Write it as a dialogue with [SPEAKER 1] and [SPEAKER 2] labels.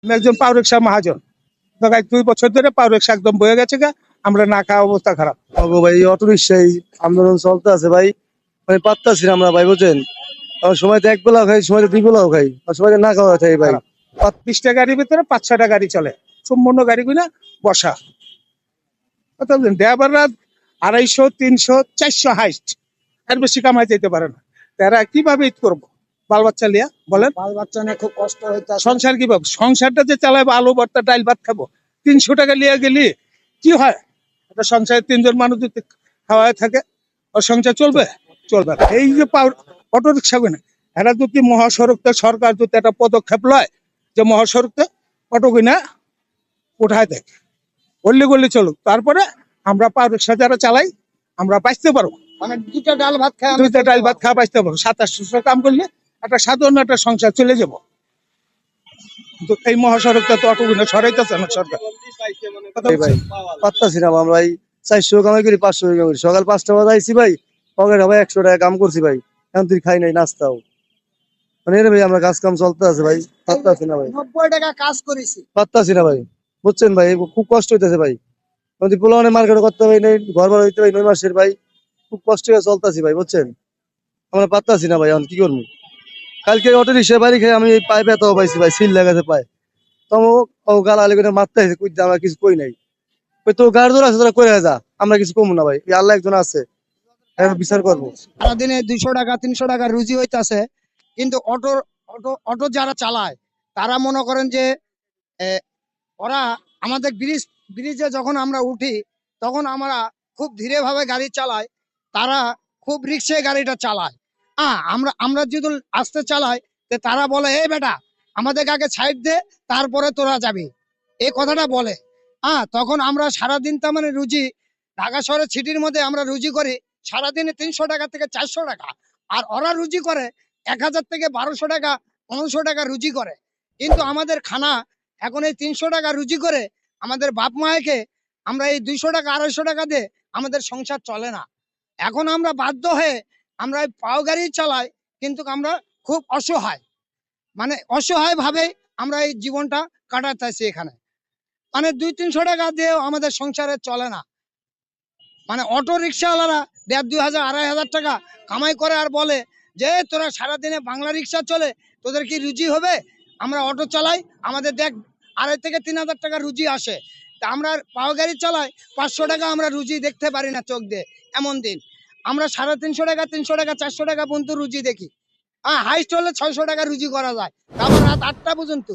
[SPEAKER 1] আমি একজন পাও রিক্সা মহাজন, 2 বছর ধরে পাও রিক্সা একদম বয়ে গেছে গা, আমরা না খাওয়া অবস্থা খারাপ।
[SPEAKER 2] ওগো ভাই অটো রিক্সায় আন্দোলন চলতে আছে ভাই, মানে পাত্তাছি না আমরা ভাই, বুঝছেন? সময় তো এক বেলাও খাই, সময় তো 2 বেলাও খাই, আর সময় না খাওয়া থাকে ভাই।
[SPEAKER 1] 20টা গাড়ির ভিতরে 5-6টা গাড়ি চলে, সম্পূর্ণ গাড়িগুলো বসা। কথা বলছেন, ড্রাইভাররা 250, 300, 400 হাইস্ট, এর বেশি কামাই যেতে পারে না। তারা কিভাবে ঈদ করবো বাল বাচ্চা লিয়া বলেন?
[SPEAKER 3] বাল বাচ্চা নিয়ে খুব কষ্ট হইতে
[SPEAKER 1] সংসার কিভাবে, সংসারটা যে চালাবো, আলু ভর্তা ডাল ভাত খাবো, 300 টাকা লিয়ে গেলি কি হয়? একটা সংসারে 3 জন মানুষ যদি খাওয়ায় থাকে, ওর সংসার চলবে? চলবে না। এই যে অটো রিক্সা গুলো, এরা যদি মহাসড়কতে সরকার যদি একটা পদক্ষেপ লয় যে মহাসড়কতে অটো কিনা উঠায় দেয়, গল্লি গল্লি চলুক, তারপরে আমরা পাও রিক্সা যারা চালাই আমরা বাঁচতে পারবো।
[SPEAKER 3] মানে দুইটা ডাল ভাত খায় আমরা
[SPEAKER 1] 2টা ডাল ভাত খাওয়া বাঁচতে পারবো। 2700 কাম করলে একটা সাধারণ একটা সংসার চলে যাবো। কিন্তু এই মহাসড়কটা তো অটো কিনা সরাইতেছে না সরকার। কথা
[SPEAKER 2] এই ভাই
[SPEAKER 1] বলছেন?
[SPEAKER 2] পাত্তাছি না আমরা ভাই, 400 কামাই করি, 500 কামাই করি। সকাল 5টা বাজে আইছি ভাই, পকেটে ভাই 100 টাকা কাম করছি ভাই, এখন তুই খাই নাই নাস্তাও। মানে এর ভাই আমরা কাজ কাম চলতে আছে ভাই, পাত্তাছি না ভাই,
[SPEAKER 3] 90 টাকা কাজ করেছি।
[SPEAKER 2] পাত্তাছি না ভাই, বুঝছেন ভাই? খুব কষ্ট হইতেছে ভাই, যদি পোলাওনে মার্কেট করতে পারি নাই, ঘর ভাড়া হইতে পারি 9 মাসের ভাই, খুব কষ্ট হয়ে চলতেছি ভাই, বুঝছেন? আমরা পাত্তাছি না ভাই, এখন কি করবো? কালকে অটো রিক্সায় বাড়ি খেয়ে আমি এই পায়ে ব্যথাও পাইছি ভাই, সিল লাগাতে পায়। তো ও গালাগালি করে মারতে আছে, কই আমরা কিছু কই নাই। ওই তো গাড়ি ধরে আছে, তোরা করে যা, আমরা কিছু কমু না ভাই, এই আল্লাহ একজন আছে, বিচার করবো।
[SPEAKER 3] সারাদিনে 200 টাকা 300 টাকা রুজি হইতাছে, কিন্তু অটো অটো অটো যারা চালায় তারা মনে করেন যে এ, ওরা আমাদের ব্রিজে যখন আমরা উঠি তখন আমরা খুব ধীরে ভাবে গাড়ি চালাই, তারা খুব রিক্সায় গাড়িটা চালায়। আমরা আমরা যদি আস্তে চালাই তো তারা বলে এই বেটা আমাদের আগে সাইড দে, তারপরে তোরা যাবি, এই কথাটা বলে। তখন আমরা সারাদিন তার মানে রুজি, ঢাকা শহরের সিটির মধ্যে আমরা রুজি করি সারাদিনে 300 টাকা থেকে 400 টাকা, আর ওরা রুজি করে 1000 থেকে 1200 টাকা 1500 টাকা রুজি করে। কিন্তু আমাদের খানা এখন এই 300 টাকা রুজি করে আমাদের বাপ মায়েকে আমরা এই 200 টাকা 250 টাকা দিয়ে আমাদের সংসার চলে না। এখন আমরা বাধ্য হয়ে আমরা এই পাও গাড়ি চালাই, কিন্তু আমরা খুব অসহায়, মানে অসহায় ভাবে আমরা এই জীবনটা কাটাতেছি এখানে। মানে 200-300 টাকা দিয়েও আমাদের সংসারে চলে না। মানে অটো রিক্সাওয়ালারা 1500, 2500 টাকা কামাই করে আর বলে যে তোরা সারাদিনে বাংলা রিক্সা চলে, তোদের কি রুজি হবে? আমরা অটো চালাই, আমাদের দেখ 2500 থেকে 3000 টাকা রুজি আসে, তা আমরা পাও গাড়ি চালাই 500 টাকা আমরা রুজি দেখতে পারি না চোখ দিয়ে। এমন দিন আমরা 350 টাকা 300 টাকা 400 টাকা পর্যন্ত রুজি দেখি। হাইস্ট হলে 600 টাকা রুজি করা যায়, তারপর রাত 8টা পর্যন্ত।